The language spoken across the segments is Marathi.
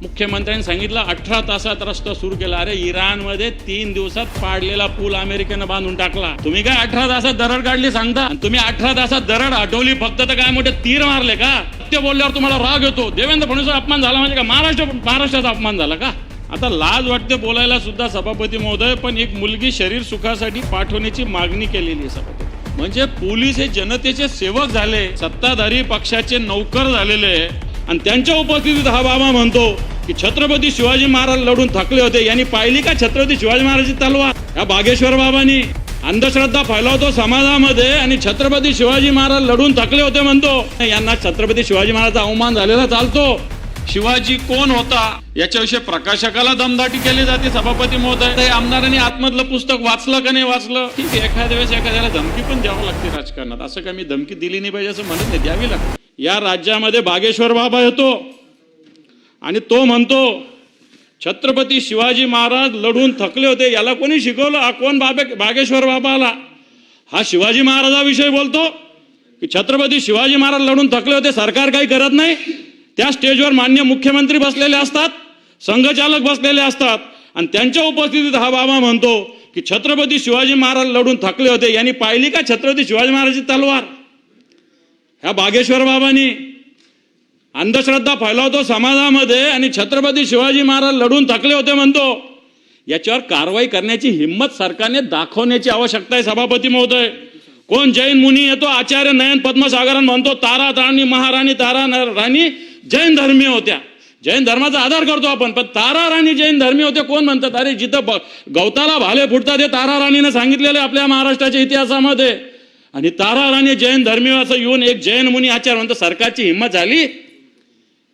मुख्यमंत्र्यांनी सांगितलं 18 तासात रस्ता सुरू केला. अरे इराणमध्ये 3 दिवसात पाडलेला पूल अमेरिकेनं बांधून टाकला. तुम्ही काय 18 तासात दरड काढली सांगता? तुम्ही 18 तासात दरड हटवली फक्त, तर काय मोठे तीर मारले का? सत्य बोलल्यावर तुम्हाला राग येतो. देवेंद्र फडणवीसचा अपमान झाला म्हणजे का महाराष्ट्राचा अपमान झाला का? आता लाज वाटते बोलायला सुद्धा सभापती महोदय, पण एक मुलगी शरीर सुखासाठी पाठवण्याची मागणी केलेली आहे सभापती. म्हणजे पोलीस हे जनतेचे सेवक झाले, सत्ताधारी पक्षाचे नौकर झालेले, आणि त्यांच्या उपस्थितीत हा बाबा म्हणतो की छत्रपती शिवाजी महाराज लढून थकले होते. यांनी पाहिली का छत्रपती शिवाजी महाराजांची तलवार? या बागेश्वर बाबांनी अंधश्रद्धा फैलावतो समाजामध्ये आणि छत्रपती शिवाजी महाराज लढून थकले होते म्हणतो. यांना छत्रपती शिवाजी महाराजांचा अवमान झालेला चालतो. शिवाजी कोण होता याच्याविषयी प्रकाशकाला दमदाटी केली जाते. सभापती महोदय, आमदारांनी आतमधलं पुस्तक वाचलं का नाही वाचलं? ठीक आहे, एखाद्या वेळेस एखाद्याला धमकी पण द्यावं लागते राजकारणात. असं काय मी धमकी दिली नाही पाहिजे असं म्हणत नाही, द्यावी लागते. या राज्यामध्ये बागेश्वर बाबा येतो आणि तो म्हणतो छत्रपती शिवाजी महाराज लढून थकले होते. याला कोणी शिकवलं? हा कोण बागेश्वर बाबा आला? हा शिवाजी महाराजाविषयी बोलतो की छत्रपती शिवाजी महाराज लढून थकले होते, सरकार काही करत नाही. त्या स्टेजवर मान्य मुख्यमंत्री बसलेले असतात, संघचालक बसलेले असतात, आणि त्यांच्या उपस्थितीत हा बाबा म्हणतो की छत्रपती शिवाजी महाराज लढून थकले होते. यांनी पाहिली का छत्रपती शिवाजी महाराजांची तलवार? ह्या बागेश्वर बाबांनी अंधश्रद्धा फैलावतो समाजामध्ये आणि छत्रपती शिवाजी महाराज लढून थकले होते म्हणतो. याच्यावर कारवाई करण्याची हिंमत सरकारने दाखवण्याची आवश्यकता आहे सभापती महोदय. कोण जैन मुनी येतो, आचार्य नयन पद्मसागरन म्हणतो तारा राणी महाराणी तारा राणी जैन धर्मीय होत्या. जैन धर्माचा आधार करतो आपण, पण तारा राणी जैन धर्मीय होते कोण म्हणतात? अरे जिथं गवताला भाले फुटतात हे तारा राणीने सांगितलेले आपल्या महाराष्ट्राच्या इतिहासामध्ये. आणि तारा राणी जैन धर्मीय असं येऊन एक जैन मुनी आचार्य म्हणतो. सरकारची हिंमत झाली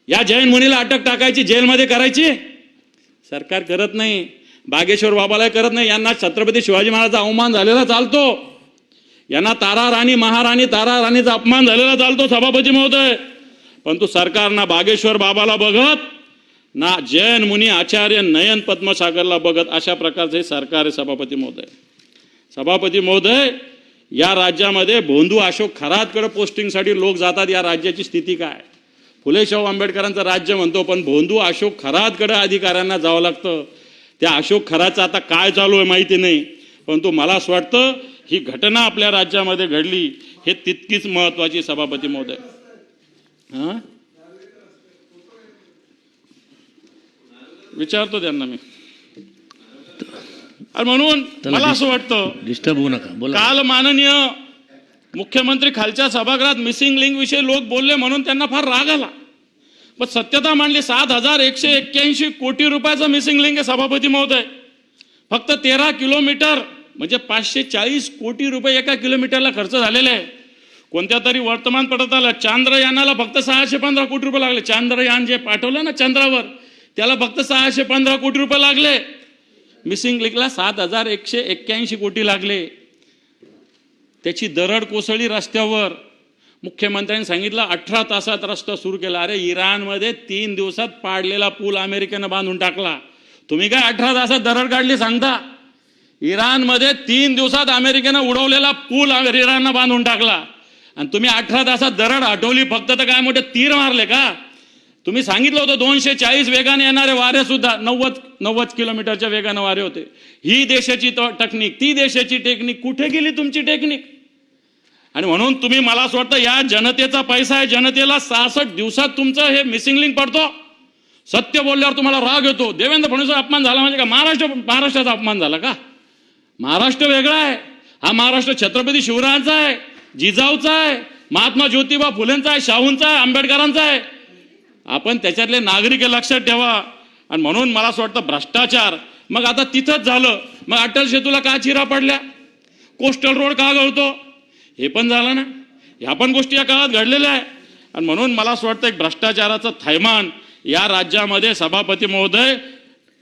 या जैन मुनीला अटक टाकायची, जेलमध्ये करायची? सरकार करत नाही, बागेश्वर बाबाला करत नाही. यांना छत्रपती शिवाजी महाराजांचा अवमान झालेला चालतो. यांना तारा राणी महाराणी तारा राणीचा अपमान झालेला चालतो सभापती महोदय. परंतु सरकार ना बागेश्वर बाबाला बघत, ना जैन मुनी आचार्य नयन पद्मसागरला बघत, अशा प्रकारचे सरकार आहे सभापती महोदय. सभापती महोदय, या राज्यामध्ये भोंदू अशोक खरातकडे पोस्टिंगसाठी लोक जातात. या राज्याची स्थिती काय? फुले शाहू आंबेडकरांचं राज्य म्हणतो, पण भोंदू अशोक खरातकडे अधिकाऱ्यांना जावं लागतं. त्या अशोक खराचं आता काय चालू आहे माहिती नाही, परंतु मला असं वाटतं ही घटना आपल्या राज्यामध्ये घडली हे तितकीच महत्वाची सभापती महोदय. विचारतो त्यांना मी. म्हणून मला असं वाटतं डिस्टर्ब होऊ नका, बोला. काल माननीय मुख्यमंत्री खालच्या सभागृहात मिसिंग लिंक विषयी लोक बोलले म्हणून त्यांना फार राग आला. पण सत्यता मांडली. 7,181 कोटी रुपयाचा मिसिंग लिंक आहे सभापती महोदय. फक्त 13 किलोमीटर म्हणजे 540 कोटी रुपये एका किलोमीटरला खर्च झालेला आहे. कोणत्या तरी वर्तमानपत्रात आलं चांद्रयानाला फक्त 615 कोटी रुपये लागले. चांद्रयान जे पाठवलं ना चंद्रावर, त्याला फक्त 615 कोटी रुपये लागले. मिसिंग लिंकला 7,181 कोटी लागले. त्याची दरड कोसळली रस्त्यावर. मुख्यमंत्र्यांनी सांगितलं 18 तासात रस्ता सुरू केला. अरे इराणमध्ये 3 दिवसात पाडलेला पूल अमेरिकेनं बांधून टाकला. तुम्ही काय 18 तासात दरड काढली सांगता? इराणमध्ये 3 दिवसात अमेरिकेनं उडवलेला पूल इराणनं बांधून टाकला, आणि तुम्ही 18 तासात दरड हटवली फक्त, तर काय मोठे तीर मारले का? तुम्ही सांगितलं होतं 240 वेगाने येणारे वारे सुद्धा 90 किलोमीटरच्या वेगाने वारे होते. ही देशाची टेक्निक, ती देशाची टेक्निक, कुठे गेली तुमची टेक्निक? आणि म्हणून तुम्ही, मला असं वाटतं या जनतेचा पैसा आहे, जनतेला 66 दिवसात तुमचं हे मिसिंग लिंक पडतो. सत्य बोलल्यावर तुम्हाला राग येतो. देवेंद्र फडणवीसचा अपमान झाला म्हणजे का महाराष्ट्राचा अपमान झाला का? महाराष्ट्र वेगळा आहे. हा महाराष्ट्र छत्रपती शिवरायांचा आहे, जिजाऊचा आहे, महात्मा ज्योतिबा फुलेंचा आहे, शाहूंचा आहे, आंबेडकरांचा आहे. आपण त्याच्यातले नागरिक लक्षात ठेवा. आणि म्हणून मला असं वाटतं भ्रष्टाचार मग आता तिथंच झालं. मग अटल सेतूला का चिरा पडल्या? कोस्टल रोड का गळतो? हे पण झालं ना. ह्या पण गोष्टी या काळात घडलेल्या आहे. आणि म्हणून मला असं वाटतं एक भ्रष्टाचाराचं थैमान या राज्यामध्ये सभापती महोदय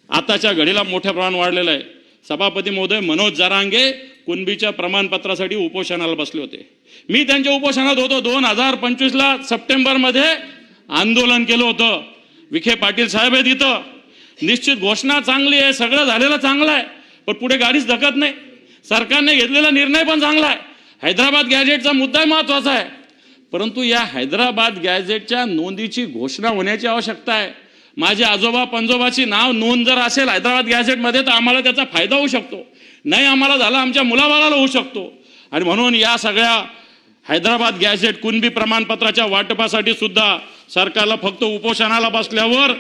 आताच्या घडीला मोठ्या प्रमाणात वाढलेलं आहे. सभापती महोदय, मनोज जरांगे कुणबीच्या प्रमाणपत्रासाठी उपोषणाला बसले होते. मी त्यांच्या उपोषणात होतो. 2025ला सप्टेंबरमध्ये आंदोलन केलं होतं. विखे पाटील साहेब आहेत इथं. निश्चित घोषणा चांगली आहे, सगळं झालेलं चांगलं आहे, पण पुढे गाडीच धकत नाही. सरकारने घेतलेला निर्णय पण चांगला आहे. हैदराबाद गॅजेटचा मुद्दा महत्वाचा आहे, परंतु या हैदराबाद गॅजेटच्या नोंदीची घोषणा होण्याची आवश्यकता आहे. माझे आजोबा पंजोबाची नाव नोंद जर असेल हैदराबाद गॅझेटमध्ये तर आम्हाला त्याचा फायदा होऊ शकतो, नाही आम्हाला झाला आमच्या मुलाबाळाला होऊ शकतो. आणि म्हणून या सगळ्या हैदराबाद गॅझेट कुणबी प्रमाणपत्राच्या वाटपासाठी सुद्धा सरकारला फक्त उपोषणाला बसल्यावर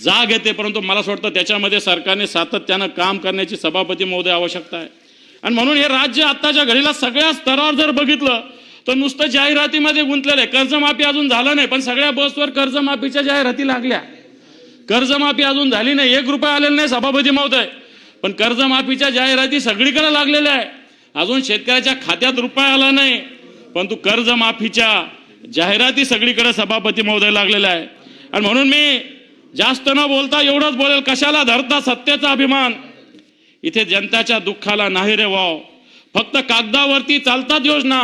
जाग येते, परंतु मला असं वाटतं त्याच्यामध्ये सरकारने सातत्यानं काम करण्याची सभापती महोदय आवश्यकता आहे. आणि म्हणून हे राज्य आत्ताच्या घडीला सगळ्या स्तरावर जर बघितलं तर नुसतं जाहिरातीमध्ये गुंतलेलं आहे. कर्जमाफी अजून झालं नाही, पण सगळ्या बसवर कर्जमाफीच्या जाहिराती लागल्या. कर्जमाफी अजून झाली नाही, 1 रुपया आलेला नाही सभापती महोदय, पण कर्जमाफीच्या जाहिराती सगळीकडे लागलेल्या आहे. अजून शेतकऱ्याच्या खात्यात रुपया आला नाही, परंतु कर्जमाफीच्या जाहिराती सगळीकडे सभापती महोदय लागलेल्या आहे. आणि म्हणून मी जास्त न बोलता एवढंच बोलेल, कशाला धरता सत्तेचा अभिमान, इथे जनताच्या दुःखाला नाही रे वाव. फक्त कागदावरती चालतात योजना,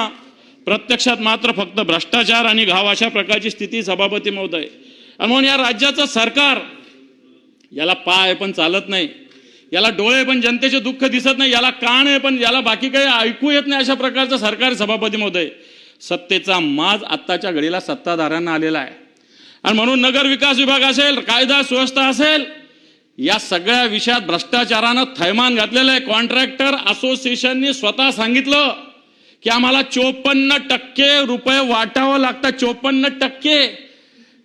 प्रत्यक्षात मात्र फक्त भ्रष्टाचार आणि घाव अशा प्रकारची स्थिती सभापती महोदय. आणि म्हणून या राज्याचं सरकार, याला पाय पण चालत नाही, याला डोळे पण जनतेचे दुःख दिसत नाही, याला कान आहे पण याला बाकी काही ऐकू येत नाही, अशा प्रकारचं सरकार सभापती महोदय. सत्तेचा माज आत्ताच्या घडीला सत्ताधाऱ्यांना आलेला आहे. आणि म्हणून नगर विकास विभाग असेल, कायदा सुव्यवस्था असेल, या सगळ्या विषयात भ्रष्टाचारानं थैमान घातलेलं आहे. कॉन्ट्रॅक्टर असोसिएशननी स्वतः सांगितलं की आम्हाला 54% रुपये वाटावं लागतात. 54%.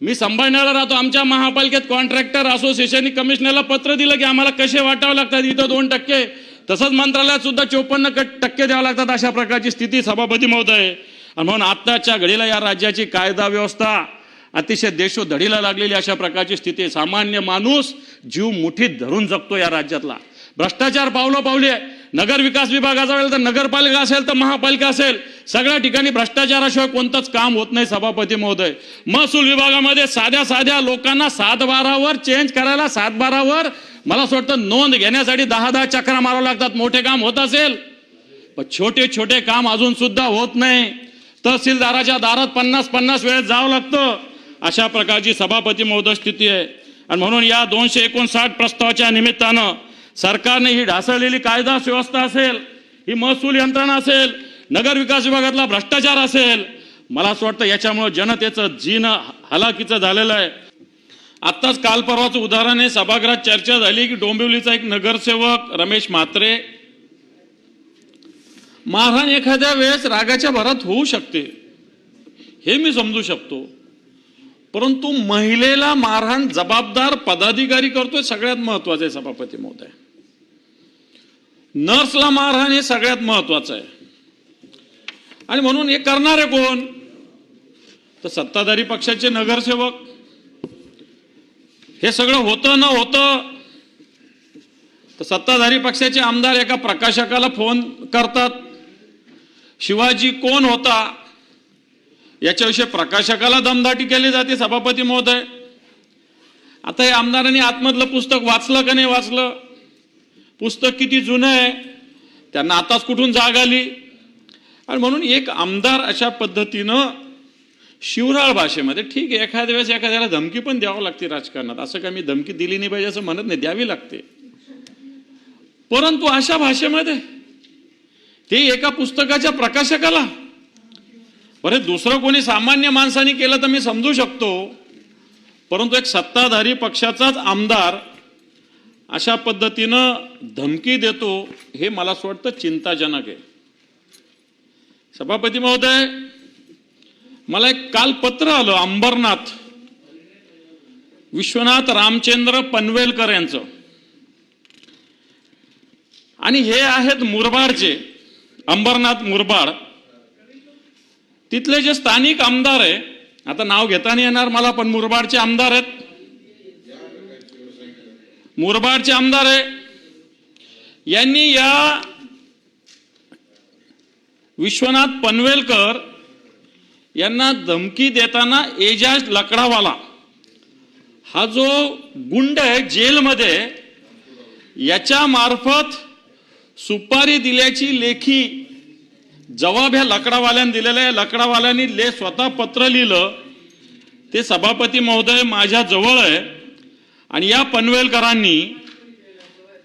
मी संभाळण्याला राहतो, आमच्या महापालिकेत कॉन्ट्रॅक्टर असोसिएशननी कमिशनरला पत्र दिलं की आम्हाला कसे वाटावं लागतात, इथं 2%, तसंच मंत्रालयात सुद्धा 54% द्यावं लागतात, अशा प्रकारची स्थिती सभापती महोदय. आणि म्हणून आत्ताच्या घडीला या राज्याची कायदा व्यवस्था अतिशय देशोधडीला लागलेली अशा प्रकारची स्थिती. सामान्य माणूस जीव मुठीत धरून जगतो या राज्यातला. भ्रष्टाचार पावलं पावली आहे. नगर विकास विभाग असेल तर नगरपालिका असेल तर महापालिका असेल, सगळ्या ठिकाणी भ्रष्टाचाराशिवाय कोणतंच काम होत नाही सभापती महोदय. महसूल विभागामध्ये साध्या लोकांना 7-12वर चेंज करायला, 7-12वर मला असं वाटतं नोंद घेण्यासाठी 10-10 चक्रा मारावं लागतात. मोठे काम होत असेल, पण छोटे काम अजून सुद्धा होत नाही. तहसीलदाराच्या दारात 50 वेळेस जावं लागतं, अशा प्रकारची सभापती महोदय स्थिती आहे. आणि म्हणून या 259 प्रस्तावाच्या निमित्तानं सरकारने ही ढासळलेली कायदा सुव्यवस्था असेल, ही महसूल यंत्रणा असेल, नगर विकास विभागातला भ्रष्टाचार असेल, मला असं वाटतं याच्यामुळे जनतेचं जीणं हलाखीचं झालेलं आहे. आत्ताच काल परवाचं उदाहरण आहे, सभागृहात चर्चा झाली की डोंबिवलीचा एक नगरसेवक रमेश म्हात्रे, मारहाण एखाद्या वेळेस रागाच्या भरात होऊ शकते, हे मी समजू शकतो, परंतु महिलेला मारहाण जबाबदार पदाधिकारी करतोय, सगळ्यात महत्वाचं आहे सभापती महोदय. नर्सला मारहाण हे सगळ्यात महत्वाचं आहे. आणि म्हणून हे करणारे कोण, तर सत्ताधारी पक्षाचे नगरसेवक. हे सगळं होतं न होतं तर सत्ताधारी पक्षाचे आमदार एका प्रकाशकाला फोन करतात, शिवाजी कोण होता याच्याविषयी प्रकाशकाला दमदाटी केली जाते सभापती महोदय. आता हे आमदारांनी आतमधलं पुस्तक वाचलं का नाही वाचलं, पुस्तक किती जुनं आहे, त्यांना आताच कुठून जाग आली. आणि म्हणून एक आमदार अशा पद्धतीनं शिवराळ भाषेमध्ये, ठीक आहे एखाद्या वेळेस एखाद्याला धमकी पण द्यावं लागते राजकारणात, असं काय मी धमकी दिली नाही पाहिजे असं म्हणत नाही, द्यावी लागते, परंतु अशा भाषेमध्ये ते एका पुस्तकाच्या प्रकाशकाला, बरे दुसरं कोणी सामान्य माणसाने केलं तर मी समजू शकतो, परंतु एक सत्ताधारी पक्षाचाच आमदार अशा पद्धतीनं धमकी देतो, हे मला असं वाटतं चिंताजनक आहे. सभापती महोदय, मला एक काल पत्र आलं अंबरनाथ विश्वनाथ रामचंद्र पनवेलकर यांचं, आणि हे आहेत मुरबाडचे, अंबरनाथ मुरबाड, तिथले जे स्थानिक आमदार आहे, आता नाव घेता नाही येणार मला, पण मुरबाडचे आमदार आहेत, मुरबाडचे आमदार आहे, यांनी या विश्वनाथ पनवेलकर यांना धमकी देताना एजाज लकडावाला हा जो गुंड आहे जेलमध्ये, याच्या मार्फत सुपारी दिल्याची लेखी जवाब ह्या लकडावाल्याने दिलेला आहे. लकडावाल्यांनी स्वतः पत्र लिहिलं, ते सभापती महोदय माझ्या जवळ आहे. आणि या पनवेलकरांनी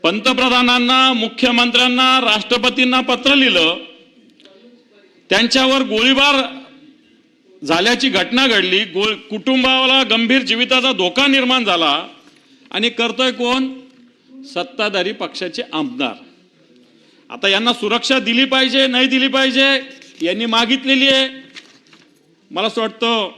पंतप्रधानांना, मुख्यमंत्र्यांना, राष्ट्रपतींना पत्र लिहिलं, त्यांच्यावर गोळीबार झाल्याची घटना घडली, कुटुंबाला गंभीर जीविताचा धोका निर्माण झाला, आणि करतोय कोण? सत्ताधारी पक्षाचे आमदार. आता यांना सुरक्षा दिली पाहिजे नाही दिली पाहिजे यांनी मागितलेली आहे. मला असं वाटतं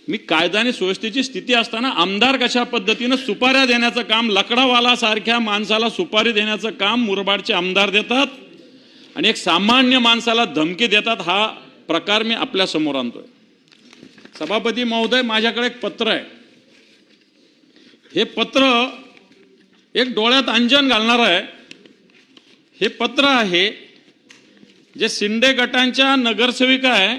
मी कायदा आणि सुव्यवस्थेची स्थिती असताना आमदार कशा पद्धतीनं सुपाऱ्या देण्याचं काम, लकडावाला सारख्या माणसाला सुपारी देण्याचं काम मुरबाडचे आमदार देतात आणि एक सामान्य माणसाला धमकी देतात, हा प्रकार मी आपल्या समोर आणतोय. सभापती महोदय, माझ्याकडे एक पत्र आहे. हे पत्र एक डोळ्यात अंजन घालणार आहे. हे पत्र आहे जे शिंदे गटांच्या नगरसेविका आहे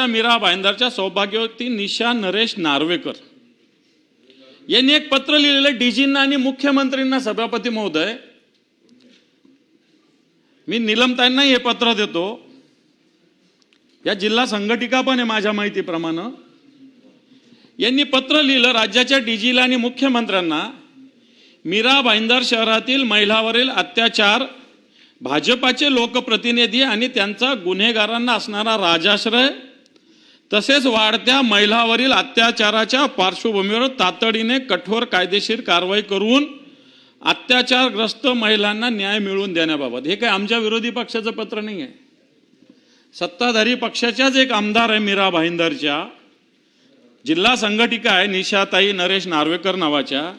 मीरा भाईंदरच्या सौभाग्यवती निशा नरेश नार्वेकर यांनी एक पत्र लिहिलेलं डीजींना आणि मुख्यमंत्र्यांना. सभापती महोदय, मी निलमताईंनाही हे पत्र देतो. या जिल्हा संघटिका पण आहे माझ्या माहितीप्रमाणे. यांनी पत्र लिहिलं राज्याच्या डीजीला आणि मुख्यमंत्र्यांना. मीरा भाईंदर शहरातील महिलांवरील अत्याचार, भाजपाचे लोकप्रतिनिधी आणि त्यांचा गुन्हेगारांना असणारा राजाश्रय, तसेच वाढत्या महिलांवरील अत्याचाराच्या पार्श्वभूमीवर तातडीने कठोर कायदेशीर कारवाई करून अत्याचारग्रस्त महिलांना न्याय मिळवून देण्याबाबत. हे काय आमच्या विरोधी पक्षाचं पत्र नाही आहे. सत्ताधारी पक्षाच्याच एक आमदार आहे मीरा भाईंदरच्या, जिल्हा संघटिका आहे निशाताई नरेश नार्वेकर नावाच्या.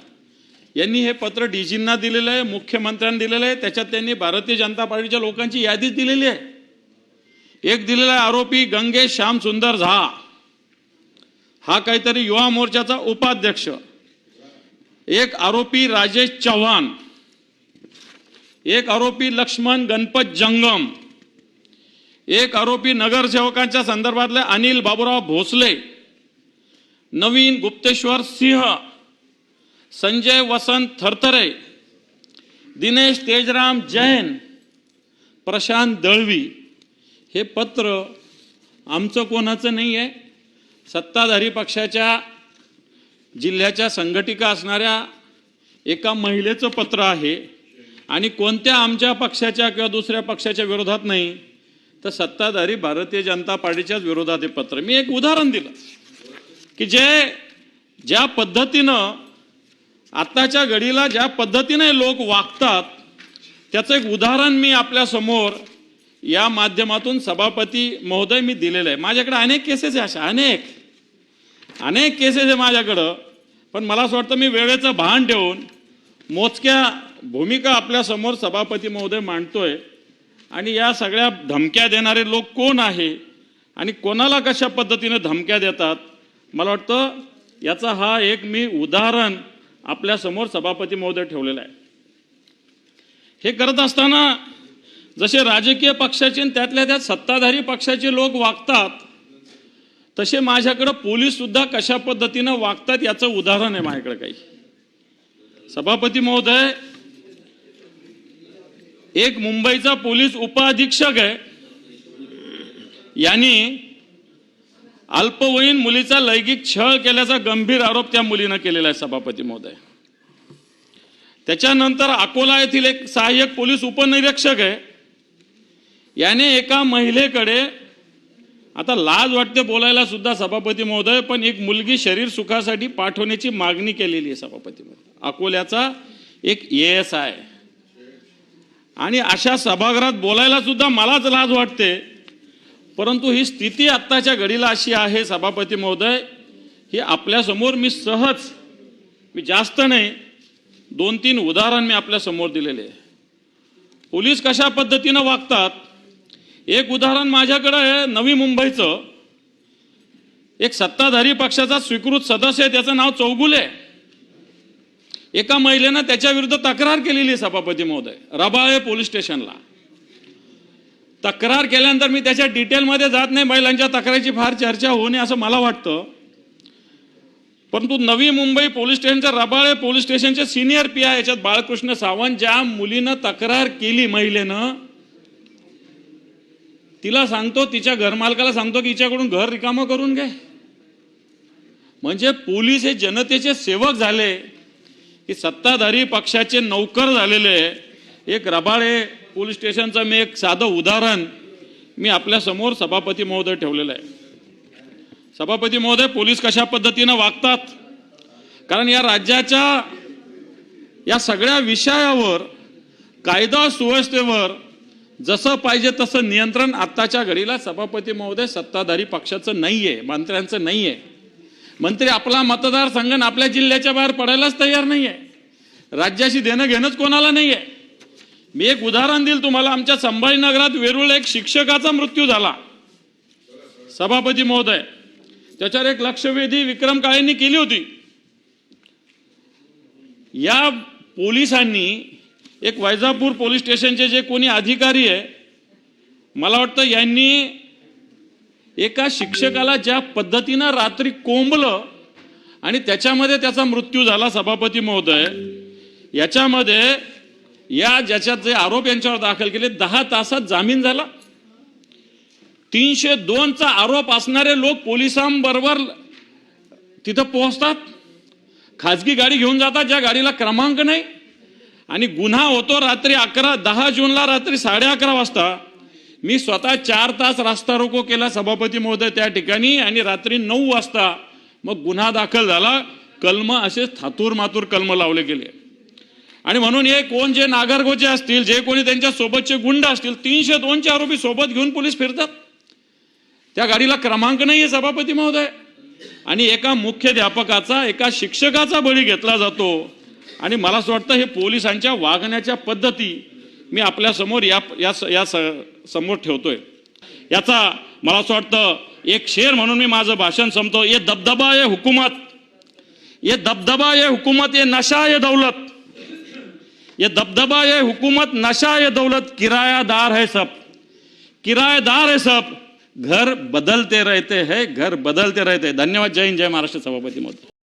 यांनी हे पत्र डीजींना दिलेलं आहे, मुख्यमंत्र्यांना दिलेलं आहे. त्याच्यात त्यांनी भारतीय जनता पार्टीच्या लोकांची यादीच दिलेली आहे. एक दिलेला आहे आरोपी गंगेश श्याम सुंदर झा, हा काहीतरी युवा मोर्चाचा उपाध्यक्ष. एक आरोपी राजेश चव्हाण, एक आरोपी लक्ष्मण गणपत जंगम, एक आरोपी नगरसेवकांच्या संदर्भातले अनिल बाबूराव भोसले, नवीन गुप्तेश्वर सिंह, संजय वसंत थरथरे, दिनेश तेजराम जैन, प्रशांत दळवी. हे पत्र आमचं कोणाचं नाही आहे, सत्ताधारी पक्षाच्या जिल्ह्याच्या संघटिका असणाऱ्या एका महिलेचं पत्र आहे. आणि कोणत्या आमच्या पक्षाच्या किंवा दुसऱ्या पक्षाच्या विरोधात नाही, तर सत्ताधारी भारतीय जनता पार्टीच्याच विरोधात हे पत्र. मी एक उदाहरण दिलं की ज्या पद्धतीनं आताच्या घडीला ज्या पद्धतीने लोक वागतात त्याचं एक उदाहरण मी आपल्या समोर या माध्यमातून सभापती महोदय मी दिलेलं आहे. माझ्याकडे अनेक केसेस आहे, अशा अनेक केसेस आहे माझ्याकडं. पण मला असं वाटतं मी वेळेचं भान ठेवून मोजक्या भूमिका आपल्या समोर सभापती महोदय मांडतोय. आणि या सगळ्या धमक्या देणारे लोक कोण आहे आणि कोणाला कशा पद्धतीने धमक्या देतात, मला वाटतं याचा हा एक मी उदाहरण आपल्या समोर सभापती महोदय ठेवलेला आहे. हे करत असताना जसे राजकीय पक्षाचे त्यातल्या त्यात सत्ताधारी पक्षाचे लोक वागतात, तसे माझ्याकडे पोलीस सुद्धा कशा पद्धतीनं वागतात याचं उदाहरण आहे माझ्याकडे काही. सभापती महोदय, एक मुंबईचा पोलीस उपअधीक्षक आहे, यांनी अल्पवयीन मुलीचा लैंगिक छळ केल्याचा गंभीर आरोप त्या मुलीनं केलेला आहे. सभापती महोदय, त्याच्यानंतर अकोला येथील एक सहाय्यक पोलीस उपनिरीक्षक आहे, याने एका महिलेकडे, आता लाज वाटते बोलायला सुद्धा सभापती महोदय, पण एक मुलगी शरीर सुखासाठी पाठवण्याची मागणी केलेली आहे. सभापती महोदय, अकोल्याचा एक ASI. आणि अशा सभागृहात बोलायला सुद्धा मलाच लाज वाटते. परंतु ही स्थिती आत्ताच्या घडीला अशी आहे सभापती महोदय, ही आपल्या समोर मी जास्त नाही 2-3 उदाहरण मी आपल्या समोर दिलेले आहे. पोलीस कशा पद्धतीनं वागतात. एक उदाहरण माझ्याकडे आहे नवी मुंबईचं. एक सत्ताधारी पक्षाचा स्वीकृत सदस्य आहे, त्याचं नाव चौगुले. एका महिलेनं त्याच्या विरुद्ध तक्रार केलेली आहे सभापती महोदय, रबाळे पोलीस स्टेशनला. तक्रार केल्यानंतर मी त्याच्या डिटेलमध्ये जात नाही, महिलांच्या तक्रारीची फार चर्चा होऊ नये असं मला वाटतं. परंतु नवी मुंबई पोलीस स्टेशनच्या रबाळे पोलीस स्टेशनचे सिनियर PI याच्यात बाळकृष्ण सावंत, ज्या मुलीनं तक्रार केली महिलेनं, तिला सांगतो, तिच्या घरमालकाला सांगतो की हिच्याकडून घर रिकामं करून घे. म्हणजे पोलीस हे जनतेचे सेवक झाले की सत्ताधारी पक्षाचे नौकर झालेले. एक रबाळे पोलीस स्टेशनचं मी एक साधं उदाहरण मी आपल्या समोर सभापती महोदय ठेवलेलं आहे. सभापती महोदय, पोलीस कशा पद्धतीनं वागतात, कारण या राज्याच्या या सगळ्या विषयावर कायदा सुव्यवस्थेवर जसं पाहिजे तसं नियंत्रण आत्ताच्या घडीला सभापती महोदय सत्ताधारी पक्षाचं नाहीये, मंत्र्यांचं नाहीये. मंत्री आपला मतदारसंघ आपल्या जिल्ह्याच्या बाहेर पडायलाच तयार नाहीये. राज्याशी देणं घेणंच कोणाला नाहीये. मी एक उदाहरण देईल तुम्हाला. आमच्या संभाजीनगरात वेरूळ एक शिक्षकाचा मृत्यू झाला सभापती महोदय. त्याच्यावर एक लक्षवेधी विक्रम काळेंनी केली होती. या पोलिसांनी एक वैजापूर पोलीस स्टेशनचे जे कोणी अधिकारी आहे, मला वाटतं यांनी एका शिक्षकाला ज्या पद्धतीनं रात्री कोंबलं आणि त्याच्यामध्ये त्याचा मृत्यू झाला सभापती महोदय, याच्यामध्ये या ज्याच्यात जे आरोप यांच्यावर दाखल केले 10 तासात जामीन झाला. 302चा आरोप असणारे लोक पोलिसांबरोबर तिथं पोहोचतात, खाजगी गाडी घेऊन जातात ज्या गाडीला क्रमांक नाही, आणि गुन्हा होतो रात्री 10 जूनला रात्री 11:30 वाजता. मी स्वतः 4 तास रास्ता रोको केला सभापती महोदय त्या ठिकाणी, आणि रात्री 9 वाजता मग गुन्हा दाखल झाला. कलम असे थातूर मातूर कलम लावले गेले. आणि म्हणून हे कोण जे नागरगोचे असतील, जे कोणी त्यांच्या सोबतचे गुंड असतील, 302चे आरोपी सोबत घेऊन पोलीस फिरतात. त्या गाडीला क्रमांक नाहीये सभापती महोदय. आणि एका मुख्याध्यापकाचा, एका शिक्षकाचा बळी घेतला जातो. आणि मला असं वाटतं हे पोलिसांच्या वागण्याच्या पद्धती मी आपल्या समोर या समोर ठेवतोय. याचा मला असं वाटतं एक शेर म्हणून मी माझं भाषण संपतो. ये दबदबा ये हुकूमत, ये दबदबा ये हुकूमत, ये नशा ये दौलत, ये दबदबा ये हुकूमत, नशा ये दौलत, किरायादार है सब, किराएदार है सब, घर बदलते रहते हैं, घर बदलते रहते हैं. धन्यवाद. जय हिंद, जय महाराष्ट्र. सभापती महोदय.